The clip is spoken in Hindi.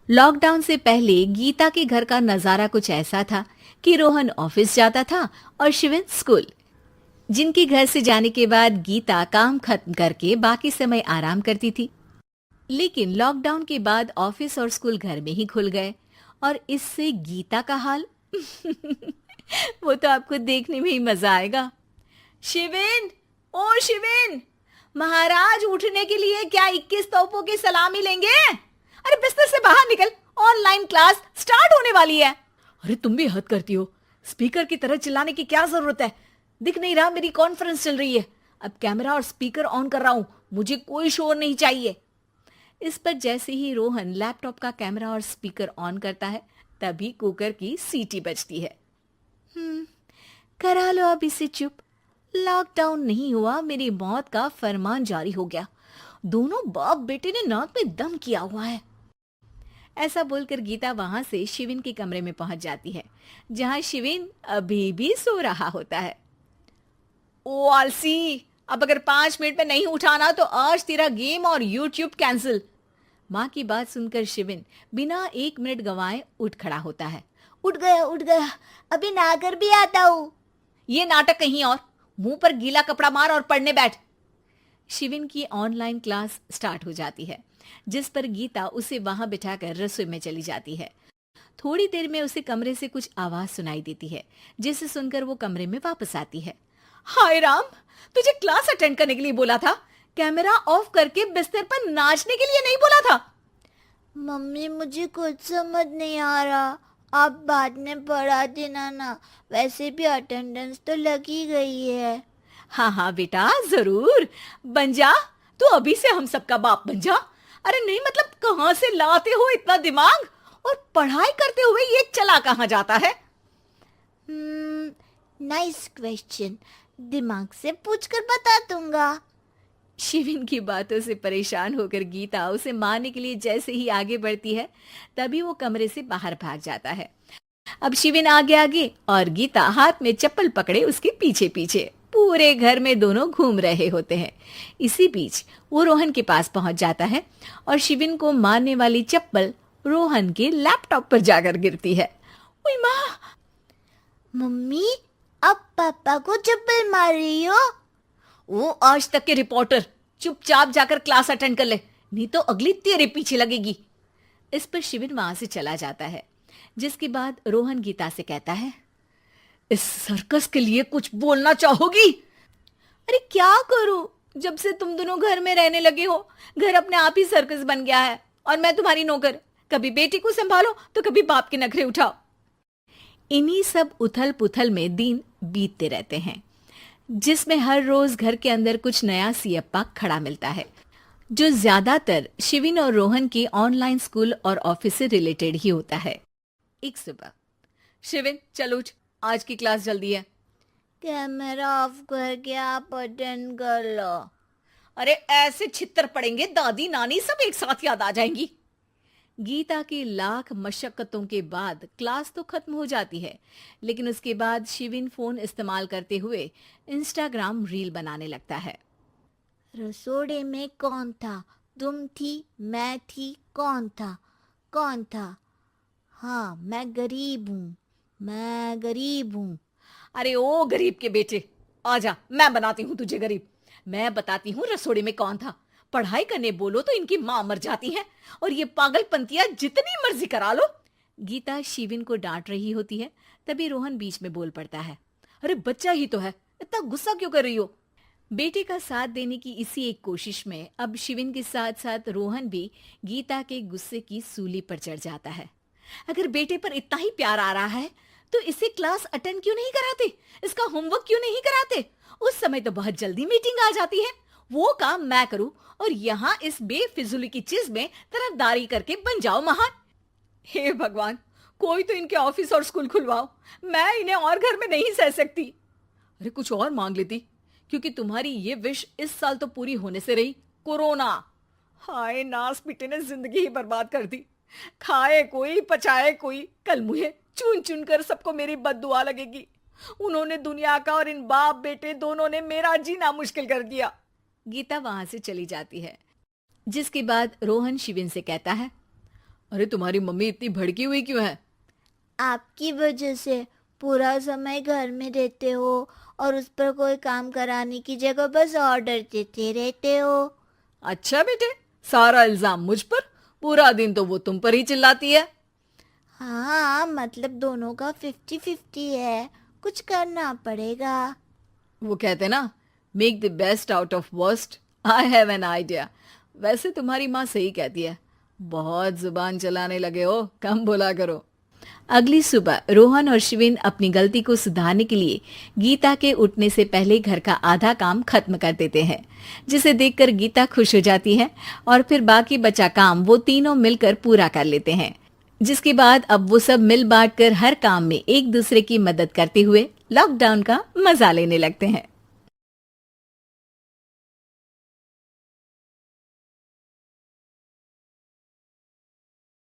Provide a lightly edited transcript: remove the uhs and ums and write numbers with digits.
लॉकडाउन से पहले गीता के घर का नजारा कुछ ऐसा था कि रोहन ऑफिस जाता था और शिविन स्कूल। जिनके घर से जाने के बाद गीता काम खत्म करके बाकी समय आराम करती थी। लेकिन लॉकडाउन के बाद ऑफिस और स्कूल घर में ही खुल गए और इससे गीता का हाल वो तो आपको देखने में ही मजा आएगा। शिविन, ओ शिविन, महाराज उठने के लिए क्या 21 तोपों की सलामी लेंगे? अरे बिस्तर से बाहर निकल, ऑनलाइन क्लास स्टार्ट होने वाली है। अरे तुम भी हद करती हो, स्पीकर की तरह चिल्लाने की क्या जरूरत है? दिख नहीं रहा मेरी कॉन्फ्रेंस चल रही है। अब कैमरा और स्पीकर ऑन कर रहा हूं, मुझे कोई शोर नहीं चाहिए। इस पर जैसे ही रोहन लैपटॉप का कैमरा और स्पीकर ऑन करता है तभी कुकर की सीटी बजती है। करा लो अब इसे चुप। लॉकडाउन नहीं हुआ, मेरी मौत का फरमान जारी हो गया। दोनों बाप बेटे ने नाक में दम किया हुआ है। ऐसा बोलकर गीता वहां से शिविन के कमरे में पहुंच जाती है, जहां शिविन अभी भी सो रहा होता है। ओ आलसी, अब अगर 5 मिनट में नहीं उठाना तो आज तेरा गेम और यूट्यूब कैंसिल। माँ की बात सुनकर शिविन बिना 1 मिनट गंवाए उठ खड़ा होता है। उठ गया, अभी नहाकर भी आता हूँ। ये नाटक कहीं और, मुंह पर गीला कपड़ा मार और पढ़ने बैठ। शिविन की ऑनलाइन क्लास स्टार्ट हो जाती है, जिस पर गीता उसे वहां बिठाकर रसोई में चली जाती है। थोड़ी देर में उसे कमरे से कुछ आवाज सुनाई देती है, जिसे सुनकर वो कमरे में वापस आती है। हाय राम, तुझे क्लास अटेंड करने के लिए बोला था, कैमरा ऑफ करके बिस्तर पर नाचने के लिए नहीं बोला था। मम्मी मुझे कुछ समझ नहीं आ रहा, आप बाद में पढ़ा देना ना, वैसे भी अटेंडेंस तो लगी गई है। हाँ हाँ बेटा, जरूर बन जा। तू अभी से हम सबका बाप बन जा। अरे नहीं मतलब कहाँ से लाते हो इतना दिमाग, और पढ़ाई करते हुए ये चला कहाँ जाता है? नाइस क्वेश्चन, दिमाग से पूछकर बता दूंगा। शिविन की बातों से परेशान होकर गीता उसे मारने के लिए जैसे ही आगे बढ़ती है तभी वो कमरे से बाहर भाग जाता है। अब शिविन आगे आगे और गीता हाथ में चप्पल पकड़े उसके पीछे पीछे पूरे घर में दोनों घूम रहे होते हैं। इसी बीच वो रोहन के पास पहुंच जाता है और शिविन को मारने वाली चप्पल रोहन के लैपटॉप पर जाकर गिरती है। ओए माँ! मम्मी, अब पापा को चप्पल मार रही हो? वो आज तक के रिपोर्टर, चुपचाप जाकर क्लास अटेंड कर ले, नहीं तो अगली तेरे पीछे लगेगी। इस पर शिविन वहां से चला जाता है, जिसके बाद रोहन गीता से कहता है, इस सर्कस के लिए कुछ बोलना चाहोगी? अरे क्या करूं, जब से तुम दोनों घर में रहने लगे हो घर अपने आप ही सर्कस बन गया है और मैं तुम्हारी नौकर। कभी बेटी को संभालो तो कभी बाप के नखरे उठाओ। इन्हीं सब उथल पुथल में दिन बीतते रहते हैं, जिसमें हर रोज घर के अंदर कुछ नया सियप्पा खड़ा मिलता है, जो ज्यादातर शिविन और रोहन के ऑनलाइन स्कूल और ऑफिस से रिलेटेड ही होता है। एक सुबह, शिविन चल उठ, आज की क्लास जल्दी है। कैमरा ऑफ करके आप अटेंड कर लो। अरे ऐसे छित्तर पड़ेंगे, दादी नानी सब एक साथ याद आ जाएंगी। गीता की लाख मशक्कतों के बाद क्लास तो खत्म हो जाती है, लेकिन उसके बाद शिविन फोन इस्तेमाल करते हुए इंस्टाग्राम रील बनाने लगता है। रसोड़े में कौन था? तुम थी, मैं थी, कौन था? कौन था? हाँ, मैं गरीब हूँ। अरे ओ गरीब के बेटे, आजा, मैं बनाती हूँ तुझे गरीब। मैं बताती हूँ रसोड़े में कौन था। पढ़ाई करने बोलो तो इनकी माँ मर जाती है और ये पागलपंतियां जितनी मर्जी करा लो। गीता शिविन को डांट रही होती है, तभी रोहन बीच में बोल पड़ता है। अरे बच्चा ही तो है, इतना गुस्सा क्यों कर रही हो? बेटे का साथ देने की इसी एक कोशिश में अब शिविन के साथ साथ रोहन भी गीता के गुस्से की सूली पर चढ़ जाता है। अगर बेटे पर इतना ही प्यार आ रहा है तो इसे क्लास अटेंड क्यों नहीं कराते, इसका होमवर्क क्यों नहीं कराते? उस समय तो बहुत जल्दी मीटिंग आ जाती है, वो काम मैं करूं और यहाँ इस बेफिजुली की चीज में तरफदारी करके बन जाओ महान। हे भगवान, कोई तो इनके ऑफिस और स्कूल खुलवाओ, मैं इन्हें और घर में नहीं सह सकती। अरे कुछ और मांग लेती, क्योंकि तुम्हारी ये विश इस साल तो पूरी होने से रही, कोरोना। हाय नास पिटे ने जिंदगी ही बर्बाद कर दी। खाए कोई पचाए कोई, कल मुझे चुन चुन कर सबको मेरी बद्दुआ लगेगी। उन्होंने दुनिया का और इन बाप बेटे दोनों ने मेरा जीना मुश्किल कर दिया। गीता वहां से चली जाती है, जिसके बाद रोहन शिविन से कहता है, अरे तुम्हारी मम्मी इतनी भड़की हुई क्यों है? आपकी वजह से पूरा समय घर में रहते हो और उस पर कोई काम कराने की जगह बस ऑर्डर देते रहते हो। अच्छा बेटे, सारा इल्जाम मुझ पर? पूरा दिन तो वो तुम पर ही चिल्लाती है। हाँ, मतलब दोनों का 50-50 है, कुछ करना पड़ेगा। वो कहते ना, make the best out of worst. I have an idea. वैसे तुम्हारी माँ सही कहती है, बहुत जुबान चलाने लगे हो, कम बोला करो। अगली सुबह रोहन और शिविन अपनी गलती को सुधारने के लिए गीता के उठने से पहले घर का आधा काम खत्म कर देते हैं, जिसे देखकर गीता खुश हो जाती है और फिर बाकी बचा काम वो तीनों मिलकर पूरा कर लेते हैं। जिसके बाद अब वो सब मिल बांट कर हर काम में एक दूसरे की मदद करते हुए लॉकडाउन का मजा लेने लगते हैं।